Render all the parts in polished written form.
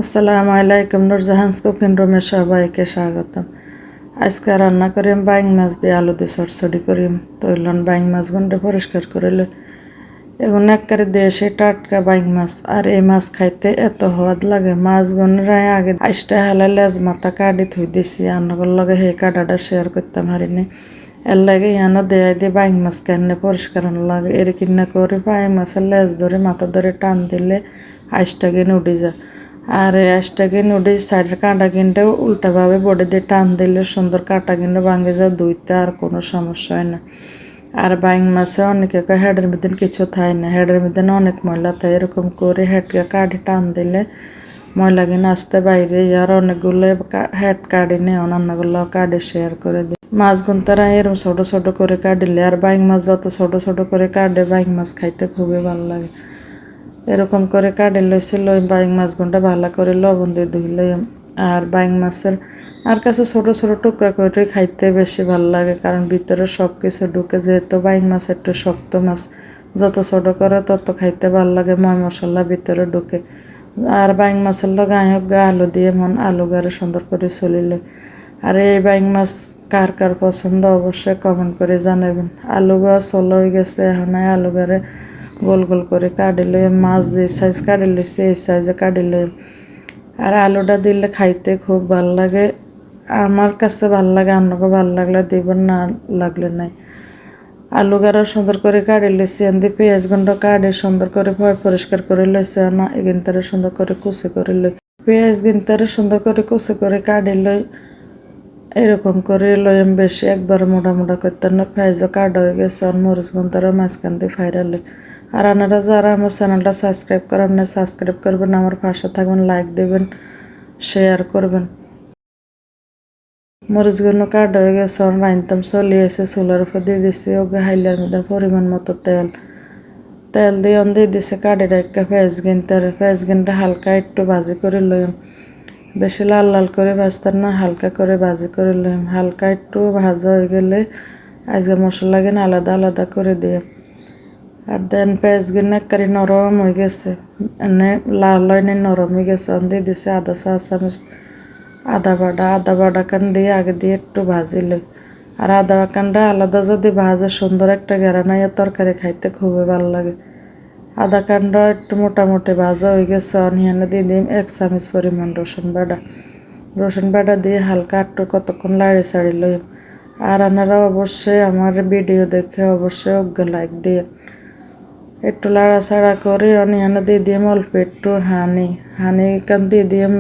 আসসালামু আলাইকুম, নুরজাহান্স কুকিং রুমে সবাইকে স্বাগতম। আজকে রান্না করিম বাইং মাছ দিয়ে আলু দিয়ে চটচড়ি করিম। তৈলন বাইং মাছ গুন্ডে পরিষ্কার করিলে এগুলো একবারে দেশে টাটকা বাইং মাছ। আর এই মাছ খাইতে এত স্বাদ লাগে। মাছ গুনরাই আগে আইসটা হালা লেজ মাথা কাটি থুই দিছি, আনগর লগে সেই কাটাটা শেয়ার করতাম হারিনি। এর লাগে ইয়ানো দেয় দিয়ে বাইং মাছ কেনে পরিষ্কার লাগে। এর কিনা করে বাইং মাছের লেজ ধরে মাথা ধরে টান দিলে আইসটা কিনে উঠে যায়। আর এই আইসটা কিনে উঠে সাইডের কাঁটা কিনতে উল্টাভাবে বডি দিয়ে টান দিলে সুন্দর কাঁটা কিনে ভাঙে যায়, ধুইতে আর কোনো সমস্যা হয় না। আর বাইং মাছে অনেকে হেডের মধ্যে কিছু থাকে না, হেডের মধ্যে অনেক ময়লা থাকে। এরকম করে হেডকে কাটি টান দিলে ময়লা কিনে আসতে বাইরে। আর অনেকগুলো হেড কাটি নিয়ে অন্যগুলো কাটি শেয়ার করে দিই। মাছ গুনতারা এরকম ছোট ছোট করে কাটিলে, আর বাইং মাছ যত ছোট ছোট করে কাটে বাইং মাছ খাইতে খুবই ভালো লাগে। এরকম করে কাটে লইছিল বাইং মাছ গুনটা ভালো করে লবণ দিয়ে ধুইলে। আর বাইং মাছের আর কাছে ছোট ছোট টুকরা করে খাইতে বেশি ভালো লাগে, কারণ ভিতরে সব কিছু ঢুকে। যেহেতু বাইং মাছ একটু শক্ত মাছ, যত ছোট করে তত খাইতে ভালো লাগে, ময় মশলা ভিতরে ঢুকে। আর বাইং মাছের লগে আলু দিয়ে আলু গারে সুন্দর করে চলিলে। আর এই বাইং মাছ কার কার পছন্দ অবশ্যই কমেন্ট করে জানাবেন। আলু গাছ চলো হয়ে গেছে, এখন আলু গারে গোল গোল করে কাটিলে মাছ যে সাইজ কাটিলে সেই সাইজে কাটিলে। আর আলুটা দিলে খাইতে খুব ভাল লাগে। আমার কাছে ভাল লাগে, আপনাকে ভাল লাগলে দিবেন, না লাগলে নাই। আলু গাড়া সুন্দর করে কাটিলে সিয়ান দিয়ে পেঁয়াজ গুন্ড কাটে সুন্দর করে পরিষ্কার করে লইছে না, এগিনতারে সুন্দর করে কুচি করে লই। পেঁয়াজ গিনতারে সুন্দর করে কুচি করে কাটি লই। এরকম করে লইম বেশি একবার মোটা মোটা করতে না, পেঁয়াজও কাটা হয়ে গেছে। আর মরিচ গুনতারে মাঝখান দিয়ে ফাইরালে। আর আপনারা যারা আমার চ্যানেলটা সাবস্ক্রাইব করেন না, সাবস্ক্রাইব করবেন, আমার পাশে থাকবেন, লাইক দেবেন, শেয়ার করবেন। মরিচগুলো কাটা হয়ে গেছে, রাইনতাম চলিয়েছে, চুলার উপর দিয়ে দিছি। ওকে হাইলার মধ্যে পরিমাণ মতো তেল দিয়ে দিয়ে দিছে। কাটি রাখা পেঁয়াজ গিনটা হালকা একটু ভাজি করে লইম। বেশি লাল লাল করে ভাজতাম না, হালকা করে ভাজি করে লইম। হালকা একটু ভাজা হয়ে গেলে আজকে মশলা কিনে আলাদা আলাদা করে দিয়ে। আর দেন পেঁয়াজ গিনে একবারে নরম হয়ে গেছে, এনে লাল হয়নি নরম হয়ে গেছে। দিয়ে দিছে আদা চা চামচ আদা বাটা কান দিয়ে আগে দিয়ে একটু ভাজিলে। আর আদা কানটা আলাদা যদি ভাজে সুন্দর একটা ঘেরানাইয়া তরকারি খাইতে খুবই ভালো লাগে। আদা কান্ড একটু মোটামুটি ভাজা হয়ে গেছে, অনিয়নে দিয়ে দিম 1 চামচ পরিমাণ রসুন বাটা দিয়ে হালকা একটু কতক্ষণ লাড়ি চাড়ি লই। আর আপনারা অবশ্যই আমার ভিডিও দেখে অবশ্যই লাইক দিয়ে একটু লাড়াচাড়া করে অনিয়নে দিয়ে দিম অল্প একটু হানি কান দিয়ে দিম।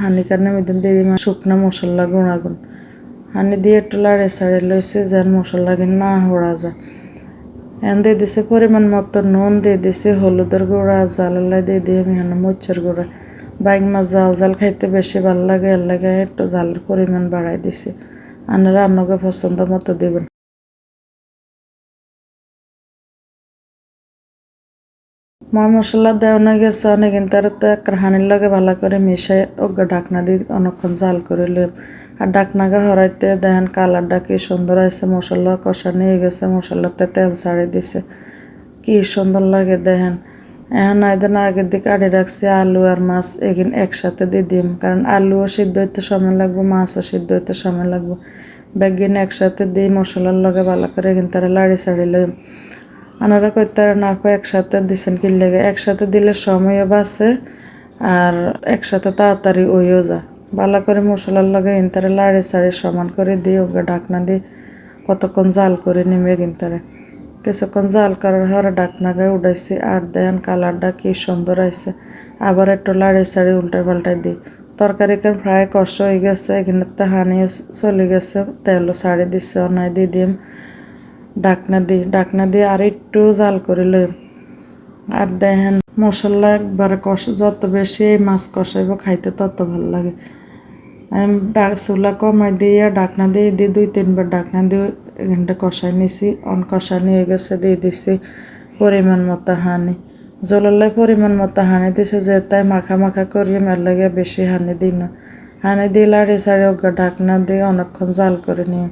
হানি কানের মধ্যে দিয়ে দিম শুকনো মশলা গুঁড়াগুন। হানি দিয়ে একটু লাড়ি চাড়ি লইছে যেন মশলা না হড়া যায়। এখন দিয়ে দিছে পরিমাণ মতো নুন, দিয়ে দিছে হলুদের গুঁড়া, জালালাই দিয়ে দিয়ে এখানে মরিচের গুঁড়া। বাইং মাছ জাল জাল খাইতে বেশি ভালো লাগে, এর লাগে একটু জালের পরিমাণ বাড়াই দিছে। আপনারা আপনাকে পছন্দ মতো দেবেন। ময় মশলা দেওয়া গেছে অনেক, কিন্তু আর তো এক হানির লগে ভালো করে মিশাই ওকে ঢাকনা দিয়ে অনেকক্ষণ জাল করে লইম। আর ঢাকনাকে হরাইতে দেখেন কালারটা কি সুন্দর আছে, মশলা কষা নিয়ে গেছে, মশলাতে তেল ছাড়ি দিছে, কি সুন্দর লাগে দেখেন। এখন আইদিন আগের দিকে কাটি রাখছি আলু আর মাছ, এগিন একসাথে দিয়ে দিম, কারণ আলুও সিদ্ধ হইতে সময় লাগবে, মাছও সিদ্ধ হইতে সময় লাগবে। বেগিন একসাথে দিই মশলার লগে ভালো করে এগিন তারা লাড়ি ছাড়ি লইম। আনারা কইতে না একসাথে দিছেন কি লেগে, একসাথে দিলে সময়ও বাঁচে আর একসাথে তাড়াতাড়ি ওইও যায়। ভালো করে মশলার লগে ইনতারে লাড়ি ছাড়ি সমান করে দিয়ে ওকে ঢাকনা দিয়ে কতক্ষণ জাল করে নিমে গিনতারে। কিছুক্ষণ জাল করার পরে ঢাকনাকে উঠাইছি। আর দেখেন কালারটা কি সুন্দর আইছে। আবার একটু লাড়ি ছাড়ি উল্টাই পাল্টাই দিই। তরকারি প্রায় কষ্ট হয়ে গেছে, এখানে তো হানিও চলে গেছে, তেলও ছাড়ি দিচ্ছে। অনাই দিয়ে দিম ঢাকনা দিয়ে আর একটু জাল করে লই। আর দেখেন মশলা একবারে যত বেশি মাছ কষাইব খাইতে তত ভালো লাগে। আমি চুলা কমাই দিয়ে ঢাকনা দিয়ে 2-3 বার ঢাকনা দিয়ে এখানটা কষাই নিছি। কষানি হয়ে গেছে, দিয়ে দিছি পরিমাণ মতো হানি। জলের পরিমাণ মতো হানি দিছে, যে তাই মাখা মাখা করি মের লাগে বেশি হানি দিই না। হানি দিয়ে লাড়ি ছাড়ি ওকে ঢাকনা দিয়ে অনেকক্ষণ জাল করে নিয়ে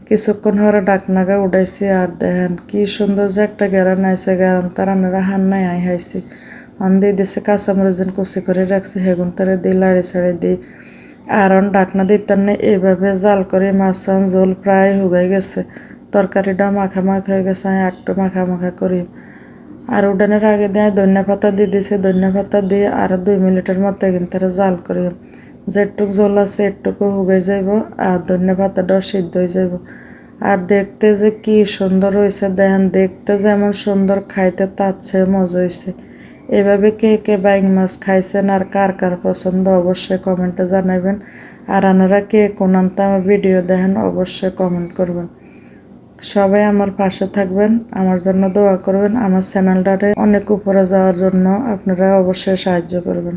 কিছুক্ষণ হরে ঢাকনাকে উঠাইছি। আর দেখেন কি সুন্দর যে একটা গেরান আইছে, গেরান তার আনারা হান্নাই হাইছি। দিয়ে দিছে কাঁচামরিচ কুচি করে রাখছি হেগুন তারে দিয়ে লাড়ি ছাড়ি দিই আর ডাকনা দিতাম না এইভাবে জাল করে মাছ ঝোল প্রায় হুগাই গেছে তরকারিটা মাখা মাখা হয়ে গেছে আমি একটু মাখা মাখা করি আর উডানের আগে দিয়ে ধনিয়া পাতা দিয়ে দিছে ধনিয়া পাতা দিয়ে আর 2 মিনিটের মতো কিন্তু জাল করি যেটুক ঝোল আছে একটুকু হুগাই যাইব আর ধনিয়া পাতাটাও সিদ্ধ হয়ে যাইব আর দেখতে যে কি সুন্দর হয়েছে দেখেন দেখতে যেমন সুন্দর খাইতে তার চেয়ে মজা হয়েছে এভাবে কে কে বাইং মাছ খাইছেন আর কার কার পছন্দ অবশ্যই কমেন্টে জানাবেন আর আপনারা কে কোন আমার ভিডিও দেখেন অবশ্যই কমেন্ট করবেন সবাই আমার পাশে থাকবেন আমার জন্য দোয়া করবেন আমার চ্যানেলটারে অনেক উপরে যাওয়ার জন্য আপনারা অবশ্যই সাহায্য করবেন।